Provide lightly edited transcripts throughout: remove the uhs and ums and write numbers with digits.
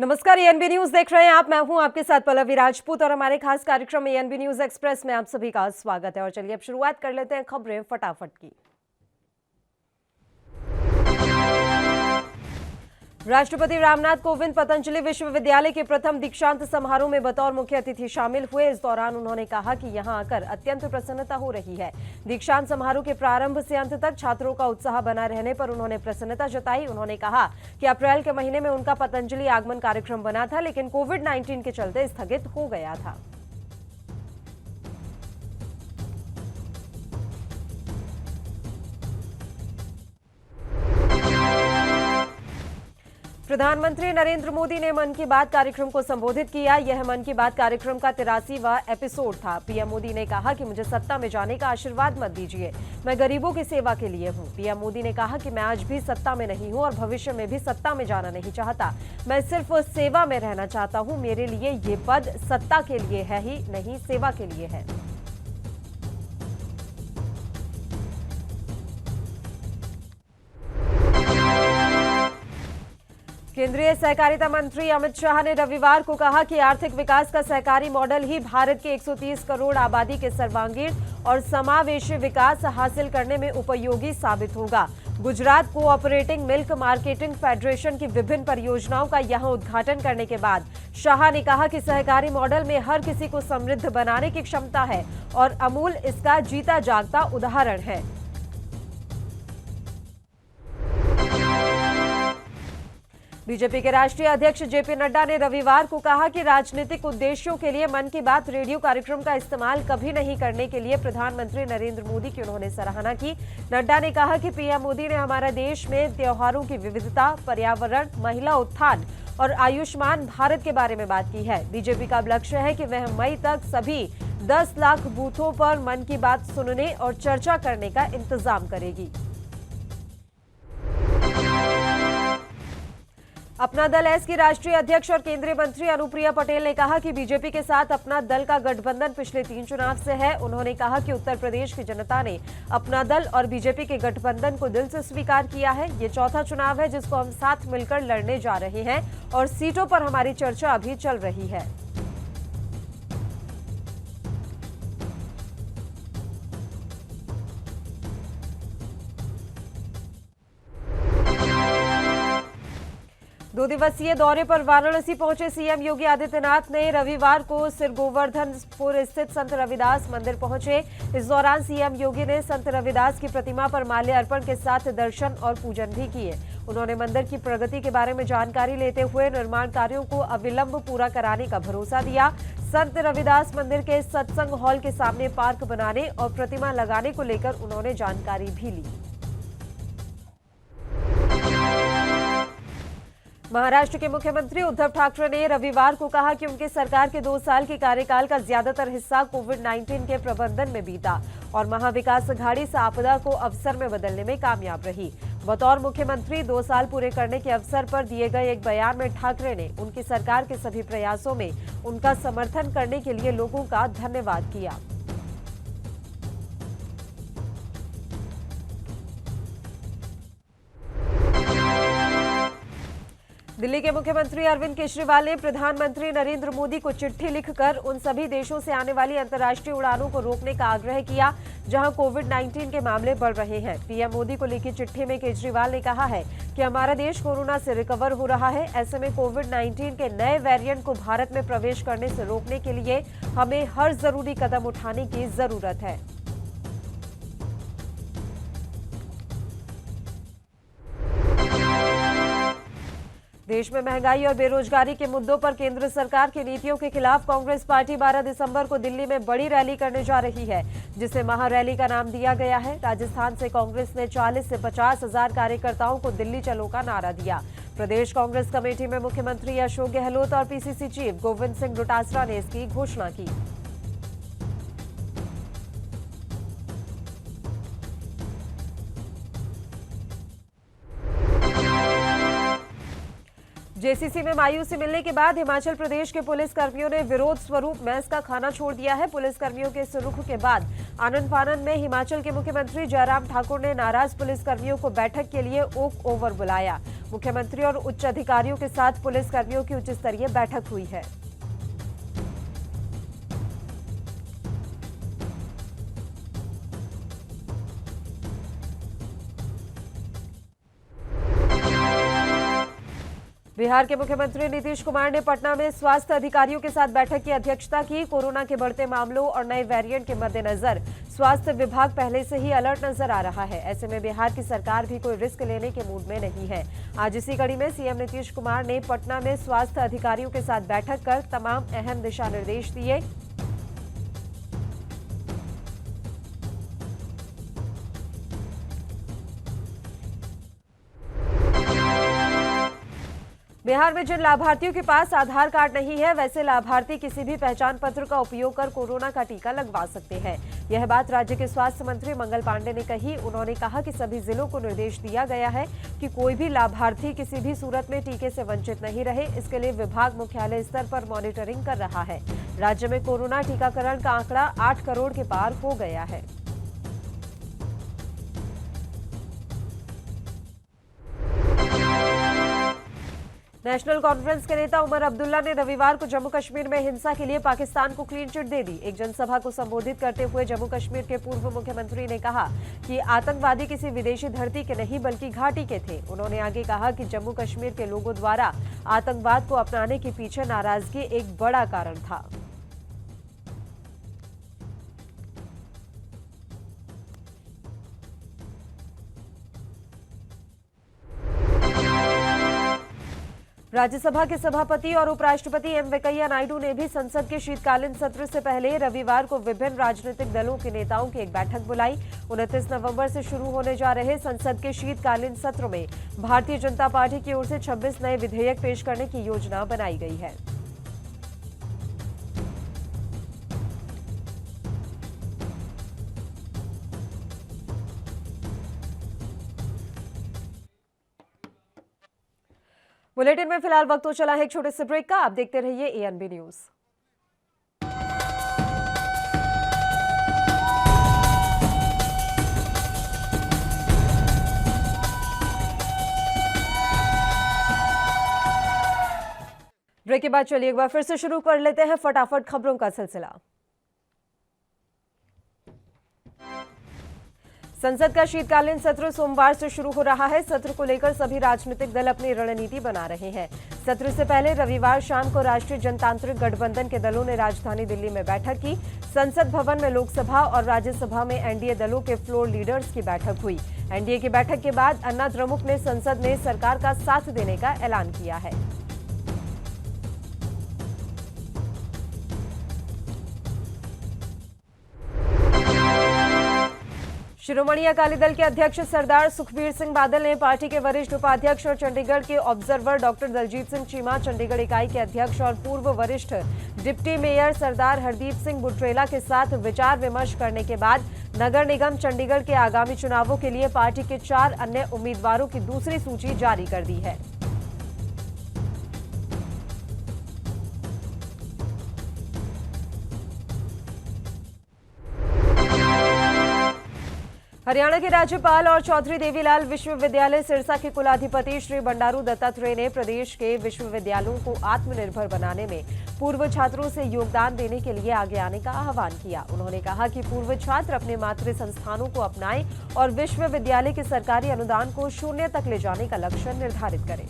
नमस्कार, ANB news देख रहे हैं आप। मैं हूं आपके साथ पल्लवी राजपूत और हमारे खास कार्यक्रम एएनबी न्यूज एक्सप्रेस में आप सभी का स्वागत है। और चलिए अब शुरुआत कर लेते हैं खबरें फटाफट की। राष्ट्रपति रामनाथ कोविंद पतंजलि विश्वविद्यालय के प्रथम दीक्षांत समारोह में बतौर मुख्य अतिथि शामिल हुए। इस दौरान उन्होंने कहा कि यहां आकर अत्यंत प्रसन्नता हो रही है। दीक्षांत समारोह के प्रारंभ से अंत तक छात्रों का उत्साह बना रहने पर उन्होंने प्रसन्नता जताई। उन्होंने कहा कि अप्रैल के महीने में उनका पतंजलि आगमन कार्यक्रम बना था, लेकिन कोविड-19 के चलते स्थगित हो गया था। प्रधानमंत्री नरेंद्र मोदी ने मन की बात कार्यक्रम को संबोधित किया। यह मन की बात कार्यक्रम का 83वां एपिसोड था। पीएम मोदी ने कहा कि मुझे सत्ता में जाने का आशीर्वाद मत दीजिए, मैं गरीबों की सेवा के लिए हूं। पीएम मोदी ने कहा कि मैं आज भी सत्ता में नहीं हूं और भविष्य में भी सत्ता में जाना नहीं चाहता। मैं सिर्फ सेवा में रहना चाहता हूं। मेरे लिए ये पद सत्ता के लिए है ही नहीं, सेवा के लिए है। केंद्रीय सहकारिता मंत्री अमित शाह ने रविवार को कहा कि आर्थिक विकास का सहकारी मॉडल ही भारत के 130 करोड़ आबादी के सर्वांगीण और समावेशी विकास हासिल करने में उपयोगी साबित होगा। Gujarat cooperative milk marketing federation की विभिन्न परियोजनाओं का यहां उद्घाटन करने के बाद शाह ने कहा कि सहकारी मॉडल में हर किसी को समृद्ध बनाने की क्षमता है और अमूल इसका जीता जागता उदाहरण है। बीजेपी के राष्ट्रीय अध्यक्ष जेपी नड्डा ने रविवार को कहा कि राजनीतिक उद्देश्यों के लिए मन की बात रेडियो कार्यक्रम का इस्तेमाल कभी नहीं करने के लिए प्रधानमंत्री नरेंद्र मोदी की उन्होंने सराहना की। नड्डा ने कहा कि पीएम मोदी ने हमारे देश में त्योहारों की विविधता, पर्यावरण, महिला उत्थान और आयुष्मान भारत के बारे में बात की है। बीजेपी का लक्ष्य है कि वह मई तक सभी 10 लाख बूथों पर मन की बात सुनने और चर्चा करने का इंतजाम करेगी। अपना दल एस की राष्ट्रीय अध्यक्ष और केंद्रीय मंत्री अनुप्रिया पटेल ने कहा कि बीजेपी के साथ अपना दल का गठबंधन पिछले 3 चुनाव से है। उन्होंने कहा कि उत्तर प्रदेश की जनता ने अपना दल और बीजेपी के गठबंधन को दिल से स्वीकार किया है। ये चौथा चुनाव है जिसको हम साथ मिलकर लड़ने जा रहे हैं और सीटों पर हमारी चर्चा अभी चल रही है। दो दिवसीय दौरे पर वाराणसी पहुंचे सीएम योगी आदित्यनाथ ने रविवार को सिरगोवर्धनपुर स्थित संत रविदास मंदिर पहुंचे। इस दौरान सीएम योगी ने संत रविदास की प्रतिमा पर माल्यार्पण के साथ दर्शन और पूजन भी किए। उन्होंने मंदिर की प्रगति के बारे में जानकारी लेते हुए निर्माण कार्यों को अविलंब पूरा कराने का भरोसा दिया। संत रविदास मंदिर के सत्संग हॉल के सामने पार्क बनाने और प्रतिमा लगाने को लेकर उन्होंने जानकारी भी ली। महाराष्ट्र के मुख्यमंत्री उद्धव ठाकरे ने रविवार को कहा कि उनकी सरकार के 2 साल के कार्यकाल का ज्यादातर हिस्सा कोविड-19 के प्रबंधन में बीता और महाविकास अघाड़ी से आपदा को अवसर में बदलने में कामयाब रही। बतौर मुख्यमंत्री 2 साल पूरे करने के अवसर पर दिए गए एक बयान में ठाकरे ने उनकी सरकार के सभी प्रयासों में उनका समर्थन करने के लिए लोगों का धन्यवाद किया। दिल्ली के मुख्यमंत्री अरविंद केजरीवाल ने प्रधानमंत्री नरेंद्र मोदी को चिट्ठी लिखकर उन सभी देशों से आने वाली अंतर्राष्ट्रीय उड़ानों को रोकने का आग्रह किया जहां कोविड-19 के मामले बढ़ रहे हैं। पीएम मोदी को लिखी चिट्ठी में केजरीवाल ने कहा है कि हमारा देश कोरोना से रिकवर हो रहा है। ऐसे में कोविड-19 के नए वेरिएंट को भारत में प्रवेश करने से रोकने के लिए हमें हर जरूरी कदम उठाने की जरूरत है। देश में महंगाई और बेरोजगारी के मुद्दों पर केंद्र सरकार की नीतियों के खिलाफ कांग्रेस पार्टी 12 दिसंबर को दिल्ली में बड़ी रैली करने जा रही है, जिसे महारैली का नाम दिया गया है। राजस्थान से कांग्रेस ने 40 से 50 हजार कार्यकर्ताओं को दिल्ली चलो का नारा दिया। प्रदेश कांग्रेस कमेटी में मुख्यमंत्री अशोक गहलोत और पीसीसी चीफ गोविंद सिंह डोटासरा ने इसकी घोषणा की। जेसीसी में मायूसी मिलने के बाद हिमाचल प्रदेश के पुलिस कर्मियों ने विरोध स्वरूप मेस का खाना छोड़ दिया है। पुलिस कर्मियों के इस रुख के बाद आनन फानन में हिमाचल के मुख्यमंत्री जयराम ठाकुर ने नाराज पुलिसकर्मियों को बैठक के लिए ओक ओवर बुलाया। मुख्यमंत्री और उच्च अधिकारियों के साथ पुलिसकर्मियों की उच्च स्तरीय बैठक हुई है। बिहार के मुख्यमंत्री नीतीश कुमार ने पटना में स्वास्थ्य अधिकारियों के साथ बैठक की अध्यक्षता की। कोरोना के बढ़ते मामलों और नए वेरिएंट के मद्देनजर स्वास्थ्य विभाग पहले से ही अलर्ट नजर आ रहा है। ऐसे में बिहार की सरकार भी कोई रिस्क लेने के मूड में नहीं है। आज इसी कड़ी में सीएम नीतीश कुमार ने पटना में स्वास्थ्य अधिकारियों के साथ बैठक कर तमाम अहम दिशा निर्देश दिए। बिहार में जिन लाभार्थियों के पास आधार कार्ड नहीं है, वैसे लाभार्थी किसी भी पहचान पत्र का उपयोग कर कोरोना का टीका लगवा सकते हैं। यह बात राज्य के स्वास्थ्य मंत्री मंगल पांडे ने कही। उन्होंने कहा कि सभी जिलों को निर्देश दिया गया है कि कोई भी लाभार्थी किसी भी सूरत में टीके से वंचित नहीं रहे। इसके लिए विभाग मुख्यालय स्तर पर मॉनिटरिंग कर रहा है। राज्य में कोरोना टीकाकरण का आंकड़ा 8 करोड़ के पार हो गया है। नेशनल कॉन्फ्रेंस के नेता उमर अब्दुल्ला ने रविवार को जम्मू कश्मीर में हिंसा के लिए पाकिस्तान को क्लीन चिट दे दी। एक जनसभा को संबोधित करते हुए जम्मू कश्मीर के पूर्व मुख्यमंत्री ने कहा कि आतंकवादी किसी विदेशी धरती के नहीं बल्कि घाटी के थे। उन्होंने आगे कहा कि जम्मू कश्मीर के लोगों द्वारा आतंकवाद को अपनाने के पीछे नाराजगी एक बड़ा कारण था। राज्यसभा के सभापति और उपराष्ट्रपति एम वेंकैया नायडू ने भी संसद के शीतकालीन सत्र से पहले रविवार को विभिन्न राजनीतिक दलों के नेताओं की एक बैठक बुलाई। 29 नवंबर से शुरू होने जा रहे संसद के शीतकालीन सत्र में भारतीय जनता पार्टी की ओर से 26 नए विधेयक पेश करने की योजना बनाई गई है। बुलेटिन में फिलहाल वक्त हो चला है एक छोटे से ब्रेक का। आप देखते रहिए एएनबी न्यूज। ब्रेक के बाद चलिए एक बार फिर से शुरू कर लेते हैं फटाफट खबरों का सिलसिला। संसद का शीतकालीन सत्र सोमवार से शुरू हो रहा है। सत्र को लेकर सभी राजनीतिक दल अपनी रणनीति बना रहे हैं। सत्र से पहले रविवार शाम को राष्ट्रीय जनतांत्रिक गठबंधन के दलों ने राजधानी दिल्ली में बैठक की। संसद भवन में लोकसभा और राज्यसभा में एनडीए दलों के फ्लोर लीडर्स की बैठक हुई। एनडीए की बैठक के बाद अन्ना द्रमुक ने संसद में सरकार का साथ देने का ऐलान किया है। शिरोमणि अकाली दल के अध्यक्ष सरदार सुखबीर सिंह बादल ने पार्टी के वरिष्ठ उपाध्यक्ष और चंडीगढ़ के ऑब्जर्वर डॉक्टर दलजीत सिंह चीमा, चंडीगढ़ इकाई के अध्यक्ष और पूर्व वरिष्ठ डिप्टी मेयर सरदार हरदीप सिंह बुट्रेला के साथ विचार विमर्श करने के बाद नगर निगम चंडीगढ़ के आगामी चुनावों के लिए पार्टी के 4 अन्य उम्मीदवारों की दूसरी सूची जारी कर दी है। हरियाणा के राज्यपाल और चौधरी देवीलाल विश्वविद्यालय सिरसा के कुलाधिपति श्री बंडारू दत्तात्रेय ने प्रदेश के विश्वविद्यालयों को आत्मनिर्भर बनाने में पूर्व छात्रों से योगदान देने के लिए आगे आने का आह्वान किया। उन्होंने कहा कि पूर्व छात्र अपने मातृ संस्थानों को अपनाएं और विश्वविद्यालय के सरकारी अनुदान को 0 तक ले जाने का लक्ष्य निर्धारित करें।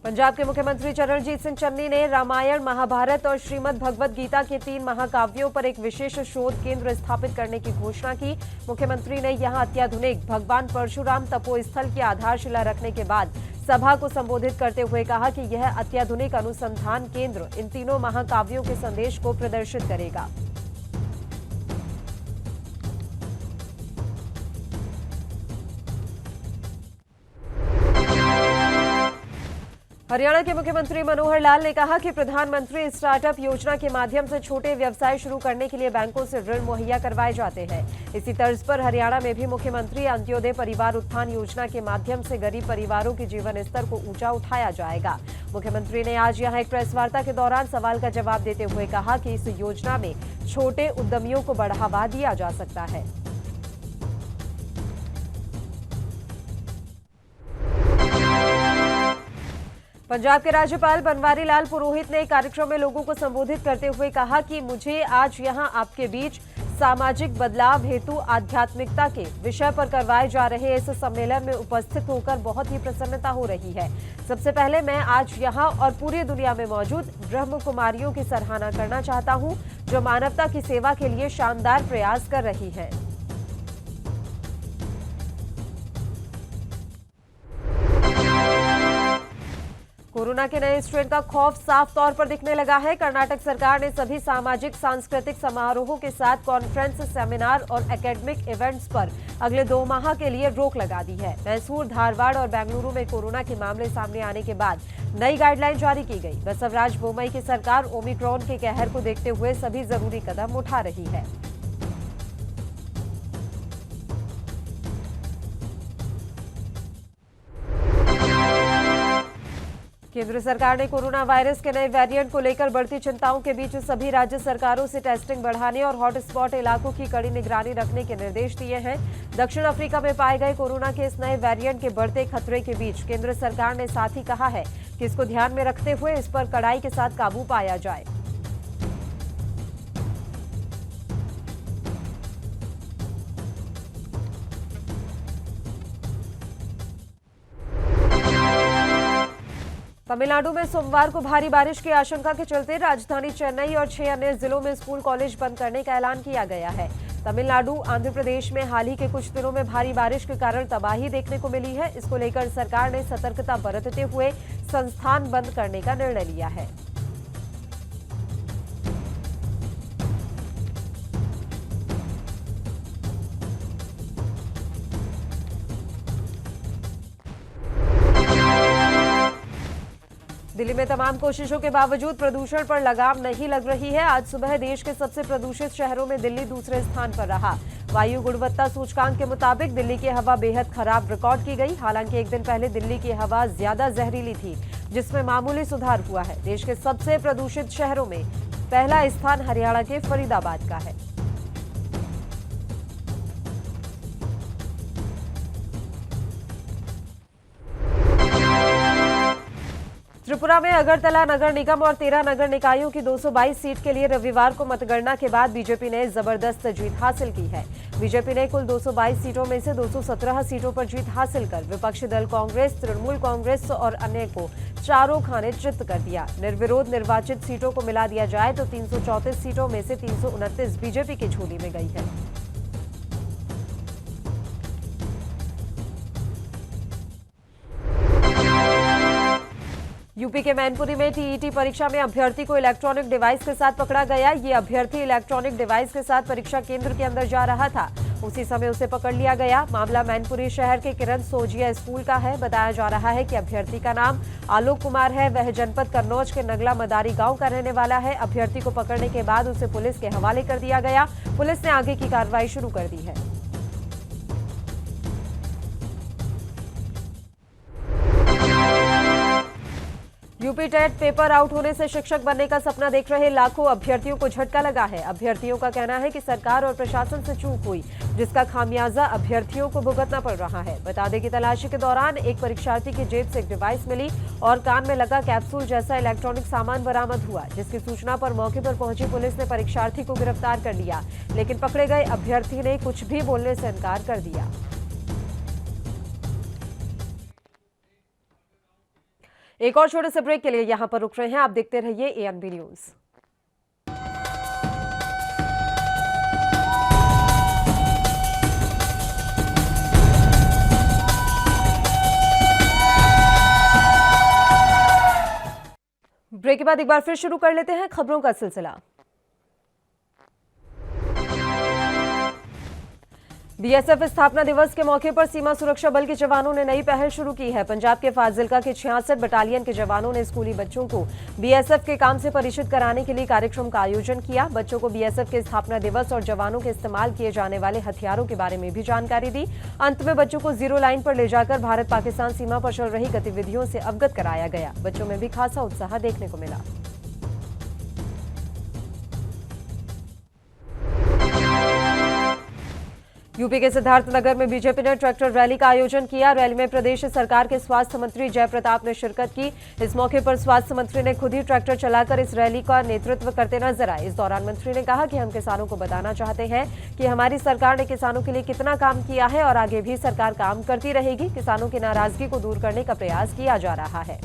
पंजाब के मुख्यमंत्री चरणजीत सिंह चन्नी ने रामायण, महाभारत और श्रीमद् भगवद गीता के 3 महाकाव्यों पर एक विशेष शोध केंद्र स्थापित करने की घोषणा की। मुख्यमंत्री ने यहां अत्याधुनिक भगवान परशुराम तपोस्थल की आधारशिला रखने के बाद सभा को संबोधित करते हुए कहा कि यह अत्याधुनिक अनुसंधान केंद्र इन तीनों महाकाव्यों के संदेश को प्रदर्शित करेगा। हरियाणा के मुख्यमंत्री मनोहर लाल ने कहा कि प्रधानमंत्री स्टार्टअप योजना के माध्यम से छोटे व्यवसाय शुरू करने के लिए बैंकों से ऋण मुहैया करवाए जाते हैं। इसी तर्ज पर हरियाणा में भी मुख्यमंत्री अंत्योदय परिवार उत्थान योजना के माध्यम से गरीब परिवारों के जीवन स्तर को ऊंचा उठाया जाएगा। मुख्यमंत्री ने आज यहां एक प्रेस वार्ता के दौरान सवाल का जवाब देते हुए कहा कि इस योजना में छोटे उद्यमियों को बढ़ावा दिया जा सकता है। पंजाब के राज्यपाल बनवारी लाल पुरोहित ने एक कार्यक्रम में लोगों को संबोधित करते हुए कहा कि मुझे आज यहां आपके बीच सामाजिक बदलाव हेतु आध्यात्मिकता के विषय पर करवाए जा रहे इस सम्मेलन में उपस्थित होकर बहुत ही प्रसन्नता हो रही है। सबसे पहले मैं आज यहां और पूरी दुनिया में मौजूद ब्रह्म कुमारियों की सराहना करना चाहता हूं, जो मानवता की सेवा के लिए शानदार प्रयास कर रही है। कोरोना के नए स्ट्रेन का खौफ साफ तौर पर दिखने लगा है। कर्नाटक सरकार ने सभी सामाजिक सांस्कृतिक समारोहों के साथ कॉन्फ्रेंस, सेमिनार और एकेडमिक इवेंट्स पर अगले 2 माह के लिए रोक लगा दी है। मैसूर, धारवाड़ और बेंगलुरु में कोरोना के मामले सामने आने के बाद नई गाइडलाइन जारी की गई। बसवराज बोम्मई की सरकार ओमिक्रॉन के कहर को देखते हुए सभी जरूरी कदम उठा रही है। केंद्र सरकार ने कोरोना वायरस के नए वेरिएंट को लेकर बढ़ती चिंताओं के बीच सभी राज्य सरकारों से टेस्टिंग बढ़ाने और हॉटस्पॉट इलाकों की कड़ी निगरानी रखने के निर्देश दिए हैं। दक्षिण अफ्रीका में पाए गए कोरोना के इस नए वेरिएंट के बढ़ते खतरे के बीच केंद्र सरकार ने साथ ही कहा है कि इसको ध्यान में रखते हुए इस पर कड़ाई के साथ काबू पाया जाए। तमिलनाडु में सोमवार को भारी बारिश की आशंका के चलते राजधानी चेन्नई और 6 अन्य जिलों में स्कूल कॉलेज बंद करने का ऐलान किया गया है। तमिलनाडु, आंध्र प्रदेश में हाल ही के कुछ दिनों में भारी बारिश के कारण तबाही देखने को मिली है। इसको लेकर सरकार ने सतर्कता बरतते हुए संस्थान बंद करने का निर्णय लिया है। दिल्ली में तमाम कोशिशों के बावजूद प्रदूषण पर लगाम नहीं लग रही है। आज सुबह देश के सबसे प्रदूषित शहरों में दिल्ली दूसरे स्थान पर रहा। वायु गुणवत्ता सूचकांक के मुताबिक दिल्ली की हवा बेहद खराब रिकॉर्ड की गई। हालांकि एक दिन पहले दिल्ली की हवा ज्यादा जहरीली थी, जिसमें मामूली सुधार हुआ है। देश के सबसे प्रदूषित शहरों में पहला स्थान हरियाणा के फरीदाबाद का है। त्रिपुरा में अगरतला नगर निगम और 13 नगर निकायों की 222 सीट के लिए रविवार को मतगणना के बाद बीजेपी ने जबरदस्त जीत हासिल की है। बीजेपी ने कुल 222 सीटों में से 217 सीटों पर जीत हासिल कर विपक्षी दल कांग्रेस, तृणमूल कांग्रेस और अन्य को चारों खाने चित कर दिया। निर्विरोध निर्वाचित सीटों को मिला दिया जाए तो 334 सीटों में से 329 बीजेपी की झोली में गई है। यूपी के मैनपुरी में टीईटी परीक्षा में अभ्यर्थी को इलेक्ट्रॉनिक डिवाइस के साथ पकड़ा गया। ये अभ्यर्थी इलेक्ट्रॉनिक डिवाइस के साथ परीक्षा केंद्र के अंदर जा रहा था। उसी समय उसे पकड़ लिया गया। मामला मैनपुरी शहर के किरण सोजिया स्कूल का है। बताया जा रहा है कि अभ्यर्थी का नाम आलोक कुमार है। वह जनपद कन्नौज के नगला मदारी गांव का रहने वाला है। अभ्यर्थी को पकड़ने के बाद उसे पुलिस के हवाले कर दिया गया। पुलिस ने आगे की कार्रवाई शुरू कर दी है। यूपी टेट पेपर आउट होने से शिक्षक बनने का सपना देख रहे लाखों अभ्यर्थियों को झटका लगा है। अभ्यर्थियों का कहना है कि सरकार और प्रशासन से चूक हुई, जिसका खामियाजा अभ्यर्थियों को भुगतना पड़ रहा है। बता दें कि तलाशी के दौरान एक परीक्षार्थी की जेब से एक डिवाइस मिली और कान में लगा कैप्सूल जैसा इलेक्ट्रॉनिक सामान बरामद हुआ, जिसकी सूचना पर मौके पर पहुंची पुलिस ने परीक्षार्थी को गिरफ्तार कर लिया। लेकिन पकड़े गए अभ्यर्थी ने कुछ भी बोलने से इनकार कर दिया। एक और छोटे से ब्रेक के लिए यहां पर रुक रहे हैं। आप देखते रहिए एएनबी न्यूज। ब्रेक के बाद एक बार फिर शुरू कर लेते हैं खबरों का सिलसिला। बीएसएफ स्थापना दिवस के मौके पर सीमा सुरक्षा बल के जवानों ने नई पहल शुरू की है। पंजाब के फाजिलका के 66 बटालियन के जवानों ने स्कूली बच्चों को बीएसएफ के काम से परिचित कराने के लिए कार्यक्रम का आयोजन किया। बच्चों को बीएसएफ के स्थापना दिवस और जवानों के इस्तेमाल किए जाने वाले हथियारों के बारे में भी जानकारी दी। अंत में बच्चों को जीरो लाइन पर ले जाकर भारत पाकिस्तान सीमा पर चल रही गतिविधियों से अवगत कराया गया। बच्चों में भी खासा उत्साह देखने को मिला। यूपी के सिद्धार्थनगर में बीजेपी ने ट्रैक्टर रैली का आयोजन किया। रैली में प्रदेश सरकार के स्वास्थ्य मंत्री जयप्रताप ने शिरकत की। इस मौके पर स्वास्थ्य मंत्री ने खुद ही ट्रैक्टर चलाकर इस रैली का नेतृत्व करते नजर आए। इस दौरान मंत्री ने कहा कि हम किसानों को बताना चाहते हैं कि हमारी सरकार ने किसानों के लिए कितना काम किया है और आगे भी सरकार काम करती रहेगी। किसानों की नाराजगी को दूर करने का प्रयास किया जा रहा है।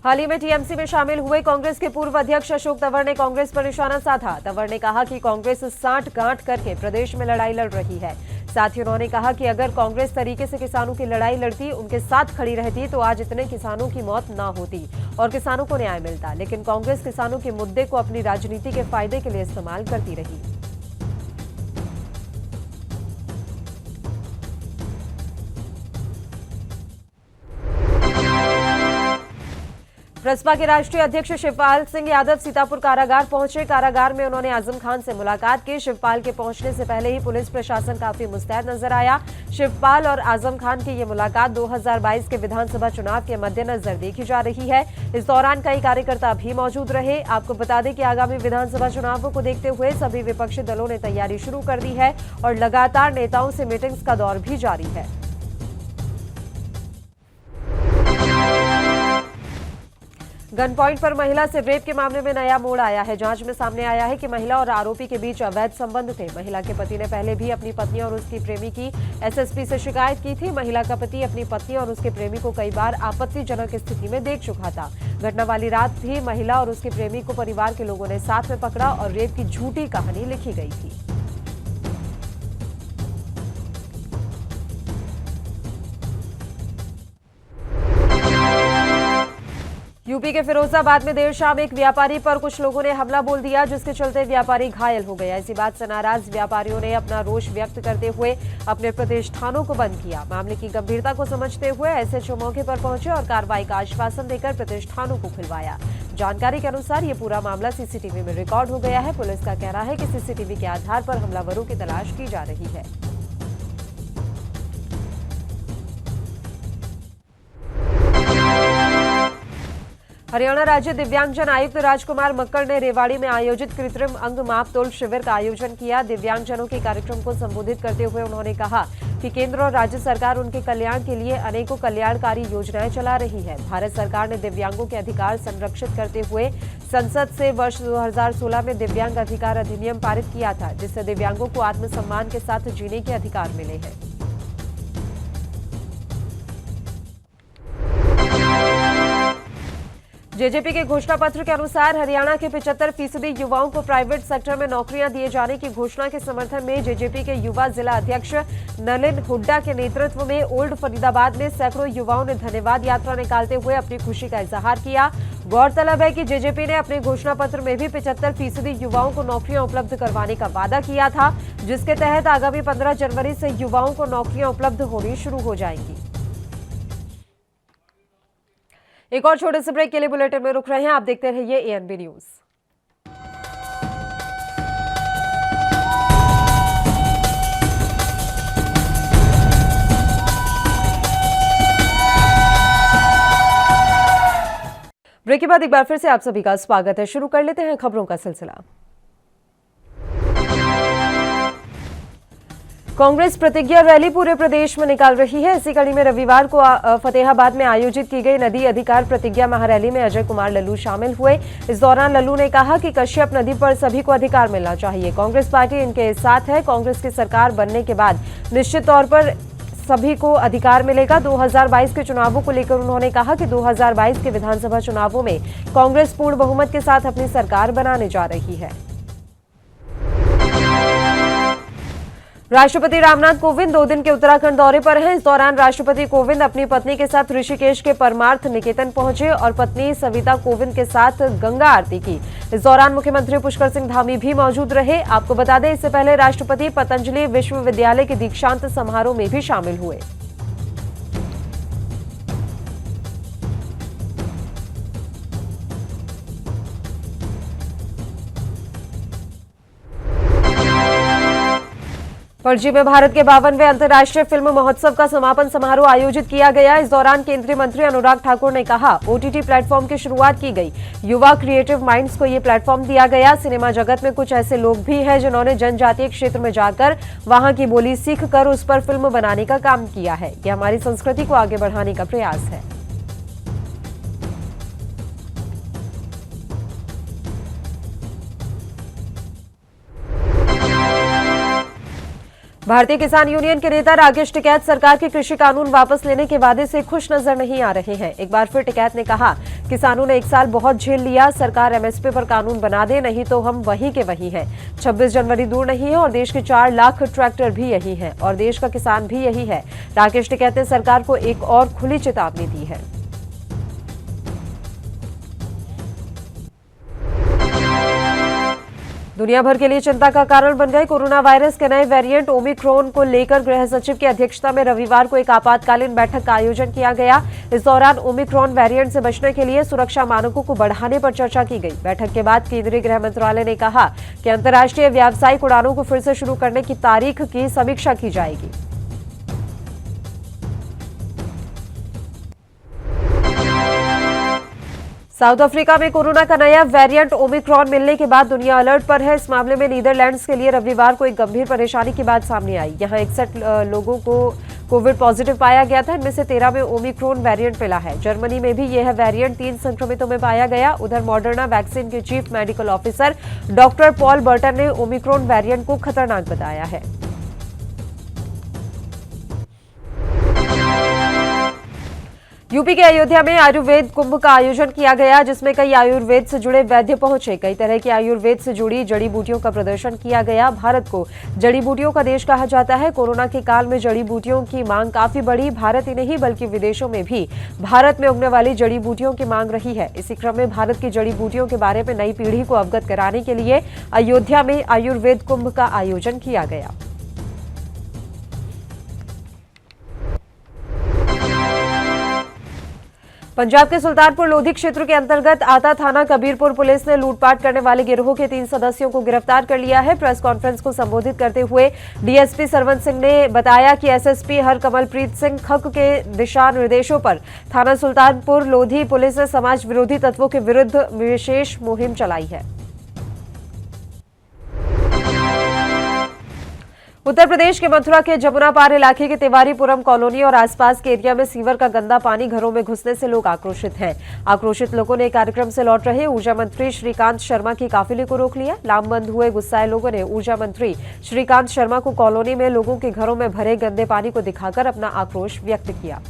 हाल ही में टीएमसी में शामिल हुए कांग्रेस के पूर्व अध्यक्ष अशोक तंवर ने कांग्रेस पर निशाना साधा। तंवर ने कहा कि कांग्रेस साठ गांठ करके प्रदेश में लड़ाई लड़ रही है। साथ ही उन्होंने कहा कि अगर कांग्रेस तरीके से किसानों की लड़ाई लड़ती, उनके साथ खड़ी रहती तो आज इतने किसानों की मौत न होती और किसानों को न्याय मिलता। लेकिन कांग्रेस किसानों के मुद्दे को अपनी राजनीति के फायदे के लिए इस्तेमाल करती रही। बसपा के राष्ट्रीय अध्यक्ष शिवपाल सिंह यादव सीतापुर कारागार पहुंचे। कारागार में उन्होंने आजम खान से मुलाकात की। शिवपाल के पहुंचने से पहले ही पुलिस प्रशासन काफी मुस्तैद नजर आया। शिवपाल और आजम खान की ये मुलाकात 2022 के विधानसभा चुनाव के मद्देनजर देखी जा रही है। इस दौरान कई कार्यकर्ता भी मौजूद रहे। आपको बता दें कि आगामी विधानसभा चुनावों को देखते हुए सभी विपक्षी दलों ने तैयारी शुरू कर दी है और लगातार नेताओं से मीटिंग्स का दौर भी जारी है। गन पॉइंट पर महिला से रेप के मामले में नया मोड़ आया है। जांच में सामने आया है कि महिला और आरोपी के बीच अवैध संबंध थे। महिला के पति ने पहले भी अपनी पत्नी और उसकी प्रेमी की एसएसपी से शिकायत की थी। महिला का पति अपनी पत्नी और उसके प्रेमी को कई बार आपत्तिजनक स्थिति में देख चुका था। घटना वाली रात भी महिला और उसके प्रेमी को परिवार के लोगों ने साथ में पकड़ा और रेप की झूठी कहानी लिखी गई थी। यूपी के फिरोजाबाद में देर शाम एक व्यापारी पर कुछ लोगों ने हमला बोल दिया, जिसके चलते व्यापारी घायल हो गया। इसी बात से नाराज व्यापारियों ने अपना रोष व्यक्त करते हुए अपने प्रतिष्ठानों को बंद किया। मामले की गंभीरता को समझते हुए एसएचओ मौके पर पहुंचे और कार्रवाई का आश्वासन देकर प्रतिष्ठानों को खुलवाया। जानकारी के अनुसार ये पूरा मामला सीसीटीवी में रिकॉर्ड हो गया है। पुलिस का कहना है कि सीसीटीवी के आधार पर हमलावरों की तलाश की जा रही है। हरियाणा राज्य दिव्यांगजन आयुक्त राजकुमार मक्कड़ ने रेवाड़ी में आयोजित कृत्रिम अंग माप तोल शिविर का आयोजन किया। दिव्यांगजनों के कार्यक्रम को संबोधित करते हुए उन्होंने कहा कि केंद्र और राज्य सरकार उनके कल्याण के लिए अनेकों कल्याणकारी योजनाएं चला रही है। भारत सरकार ने दिव्यांगों के अधिकार संरक्षित करते हुए संसद से वर्ष 2016 में दिव्यांग अधिकार अधिनियम पारित किया था, जिससे दिव्यांगों को आत्मसम्मान के साथ जीने के अधिकार मिले हैं। जेजेपी के घोषणा पत्र के अनुसार हरियाणा के 75% युवाओं को प्राइवेट सेक्टर में नौकरियां दिए जाने की घोषणा के समर्थन में जेजेपी के युवा जिला अध्यक्ष नलिन हुड्डा के नेतृत्व में ओल्ड फरीदाबाद में सैकड़ों युवाओं ने धन्यवाद यात्रा निकालते हुए अपनी खुशी का इजहार किया। गौरतलब है कि जेजेपी ने अपने घोषणा पत्र में भी 75% युवाओं को नौकरियां उपलब्ध करवाने का वादा किया था, जिसके तहत आगामी 15 जनवरी से युवाओं को नौकरियां उपलब्ध होनी शुरू हो जाएंगी। एक और छोटे से ब्रेक के लिए बुलेटिन में रुक रहे हैं। आप देखते रहिए एएनबी न्यूज। ब्रेक के बाद एक बार फिर से आप सभी का स्वागत है। शुरू कर लेते हैं खबरों का सिलसिला। कांग्रेस प्रतिज्ञा रैली पूरे प्रदेश में निकाल रही है। इसी कड़ी में रविवार को फतेहाबाद में आयोजित की गई नदी अधिकार प्रतिज्ञा महारैली में अजय कुमार लल्लू शामिल हुए। इस दौरान लल्लू ने कहा कि कश्यप नदी पर सभी को अधिकार मिलना चाहिए। कांग्रेस पार्टी इनके साथ है। कांग्रेस की सरकार बनने के बाद निश्चित तौर पर सभी को अधिकार मिलेगा। 2022 के चुनावों को लेकर उन्होंने कहा कि 2022 के विधानसभा चुनावों में कांग्रेस पूर्ण बहुमत के साथ अपनी सरकार बनाने जा रही है। राष्ट्रपति रामनाथ कोविंद 2 दिन के उत्तराखंड दौरे पर हैं। इस दौरान राष्ट्रपति कोविंद अपनी पत्नी के साथ ऋषिकेश के परमार्थ निकेतन पहुंचे और पत्नी सविता कोविंद के साथ गंगा आरती की। इस दौरान मुख्यमंत्री पुष्कर सिंह धामी भी मौजूद रहे। आपको बता दें, इससे पहले राष्ट्रपति पतंजलि विश्वविद्यालय के दीक्षांत समारोह में भी शामिल हुए। पणजी में भारत के 52वें अंतर्राष्ट्रीय फिल्म महोत्सव का समापन समारोह आयोजित किया गया। इस दौरान केंद्रीय मंत्री अनुराग ठाकुर ने कहा, ओटीटी प्लेटफॉर्म की शुरुआत की गई। युवा क्रिएटिव माइंड्स को ये प्लेटफॉर्म दिया गया। सिनेमा जगत में कुछ ऐसे लोग भी हैं जिन्होंने जनजातीय क्षेत्र में जाकर वहां की बोली सीखकर उस पर फिल्म बनाने का काम किया है। यह हमारी संस्कृति को आगे बढ़ाने का प्रयास है। भारतीय किसान यूनियन के नेता राकेश टिकैत सरकार के कृषि कानून वापस लेने के वादे से खुश नजर नहीं आ रहे हैं। एक बार फिर टिकैत ने कहा, किसानों ने 1 साल बहुत झेल लिया। सरकार एमएसपी पर कानून बना दे, नहीं तो हम वहीं के वहीं हैं। 26 जनवरी दूर नहीं है और देश के 4 लाख ट्रैक्टर भी यही हैं और देश का किसान भी यही है। राकेश टिकैत ने सरकार को एक और खुली चेतावनी दी है। दुनिया भर के लिए चिंता का कारण बन गए कोरोना वायरस के नए वेरिएंट ओमिक्रॉन को लेकर गृह सचिव की अध्यक्षता में रविवार को एक आपातकालीन बैठक का आयोजन किया गया। इस दौरान ओमिक्रॉन वेरिएंट से बचने के लिए सुरक्षा मानकों को बढ़ाने पर चर्चा की गई। बैठक के बाद केंद्रीय गृह मंत्रालय ने कहा कि अंतर्राष्ट्रीय व्यावसायिक उड़ानों को फिर से शुरू करने की तारीख की समीक्षा की जाएगी। साउथ अफ्रीका में कोरोना का नया वेरिएंट ओमिक्रॉन मिलने के बाद दुनिया अलर्ट पर है। इस मामले में नीदरलैंड्स के लिए रविवार को एक गंभीर परेशानी की बात सामने आई। यहां 61 लोगों को कोविड पॉजिटिव पाया गया था। इनमें से 13 में ओमिक्रॉन वेरिएंट मिला है। जर्मनी में भी यह वेरिएंट 3 संक्रमितों में पाया गया। उधर मॉडर्ना वैक्सीन के chief medical officer doctor Paul Burton ने ओमिक्रॉन वेरिएंट को खतरनाक बताया है। यूपी के अयोध्या में आयुर्वेद कुंभ का आयोजन किया गया, जिसमें कई आयुर्वेद से जुड़े वैद्य पहुंचे। कई तरह की आयुर्वेद से जुड़ी जड़ी बूटियों का प्रदर्शन किया गया। भारत को जड़ी बूटियों का देश कहा जाता है। कोरोना के काल में जड़ी बूटियों की मांग काफी बढ़ी। भारत ही नहीं बल्कि विदेशों में भी भारत में उगने वाली जड़ी बूटियों की मांग रही है। इसी क्रम में भारत की जड़ी बूटियों के बारे में नई पीढ़ी को अवगत कराने के लिए अयोध्या में आयुर्वेद कुंभ का आयोजन किया गया। पंजाब के सुल्तानपुर लोधी क्षेत्र के अंतर्गत आता थाना कबीरपुर पुलिस ने लूटपाट करने वाले गिरोह के 3 सदस्यों को गिरफ्तार कर लिया है। प्रेस कॉन्फ्रेंस को संबोधित करते हुए डीएसपी सरवन सिंह ने बताया कि एसएसपी हरकमलप्रीत सिंह खक के दिशा निर्देशों पर थाना सुल्तानपुर लोधी पुलिस ने समाज विरोधी तत्वों के विरुद्ध विशेष मुहिम चलाई है। उत्तर प्रदेश के मथुरा के जमुना पार इलाके के तिवारीपुरम कॉलोनी और आसपास के एरिया में सीवर का गंदा पानी घरों में घुसने से लोग आक्रोशित हैं। आक्रोशित लोगों ने कार्यक्रम से लौट रहे ऊर्जा मंत्री श्रीकांत शर्मा की काफिले को रोक लिया। लामबंद हुए गुस्साए लोगों ने ऊर्जा मंत्री श्रीकांत शर्मा को कॉलोनी में लोगों के घरों में भरे गंदे पानी को दिखाकर अपना आक्रोश व्यक्त किया।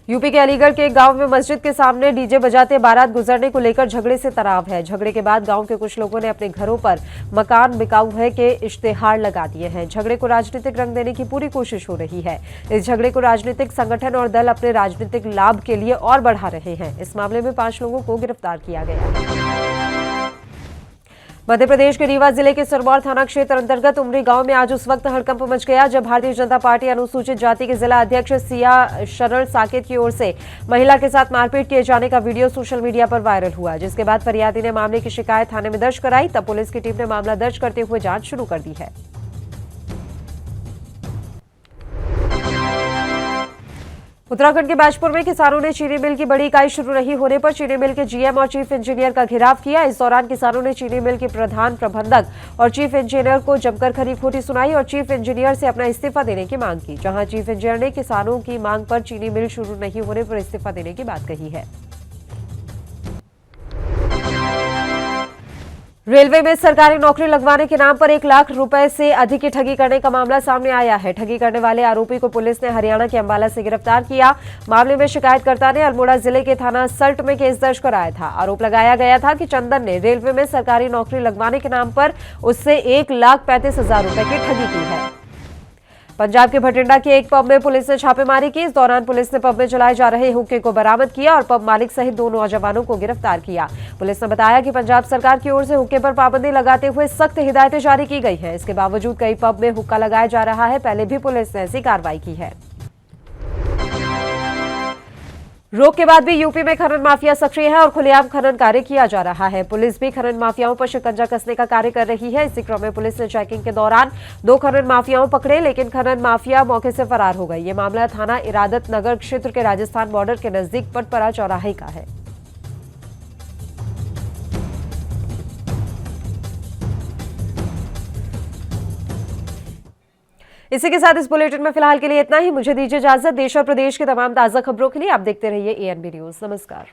यूपी के अलीगढ़ के एक गांव में मस्जिद के सामने डीजे बजाते बारात गुजरने को लेकर झगड़े से तनाव है। झगड़े के बाद गांव के कुछ लोगों ने अपने घरों पर मकान बिकाऊ है के इश्तेहार लगा दिए हैं। झगड़े को राजनीतिक रंग देने की पूरी कोशिश हो रही है। इस झगड़े को राजनीतिक संगठन और दल अपने राजनीतिक लाभ के लिए और बढ़ा रहे हैं। इस मामले में 5 लोगों को गिरफ्तार किया गया है। मध्य प्रदेश के रीवा जिले के सिरमौर थाना क्षेत्र अंतर्गत उमरी गांव में आज उस वक्त हड़कंप मच गया जब भारतीय जनता पार्टी अनुसूचित जाति के जिला अध्यक्ष सिया शरण साकेत की ओर से महिला के साथ मारपीट किए जाने का वीडियो सोशल मीडिया पर वायरल हुआ, जिसके बाद फरियादी ने मामले की शिकायत थाने में दर्ज कराई। तब पुलिस की टीम ने मामला दर्ज करते हुए जांच शुरू कर दी है। उत्तराखंड के बाजपुर में किसानों ने चीनी मिल की बड़ी इकाई शुरू नहीं होने पर चीनी मिल के जीएम और चीफ इंजीनियर का घेराव किया। इस दौरान किसानों ने चीनी मिल के प्रधान प्रबंधक और चीफ इंजीनियर को जमकर खरी खोटी सुनाई और चीफ इंजीनियर से अपना इस्तीफा देने की मांग की। जहां चीफ इंजीनियर ने किसानों की मांग पर चीनी मिल शुरू नहीं होने पर इस्तीफा देने की बात कही है। रेलवे में सरकारी नौकरी लगवाने के नाम पर 1 लाख रुपए से अधिक की ठगी करने का मामला सामने आया है। ठगी करने वाले आरोपी को पुलिस ने हरियाणा के अंबाला से गिरफ्तार किया। मामले में शिकायतकर्ता ने अल्मोड़ा जिले के थाना सल्ट में केस दर्ज कराया था। आरोप लगाया गया था कि चंदन ने रेलवे में सरकारी नौकरी लगवाने के नाम पर उससे 1,35,000 रुपए की ठगी की है। पंजाब के भटिंडा के एक पब में पुलिस ने छापेमारी की। इस दौरान पुलिस ने पब में चलाए जा रहे हुक्के को बरामद किया और पब मालिक सहित 2 नौजवानों को गिरफ्तार किया। पुलिस ने बताया कि पंजाब सरकार की ओर से हुक्के पर पाबंदी लगाते हुए सख्त हिदायतें जारी की गई हैं। इसके बावजूद कई पब में हुक्का लगाया जा रहा है। पहले भी पुलिस ने ऐसी कार्रवाई की है। रोक के बाद भी यूपी में खनन माफिया सक्रिय है और खुलेआम खनन कार्य किया जा रहा है। पुलिस भी खनन माफियाओं पर शिकंजा कसने का कार्य कर रही है। इसी क्रम में पुलिस ने चेकिंग के दौरान 2 खनन माफियाओं पकड़े, लेकिन खनन माफिया मौके से फरार हो गई। ये मामला थाना इरादत नगर क्षेत्र के राजस्थान बॉर्डर के नजदीक पटपरा चौराहे का है। इसी के साथ इस बुलेटिन में फिलहाल के लिए इतना ही। मुझे दीजिए इजाजत। देश और प्रदेश के तमाम ताजा खबरों के लिए आप देखते रहिए ANB न्यूज। नमस्कार।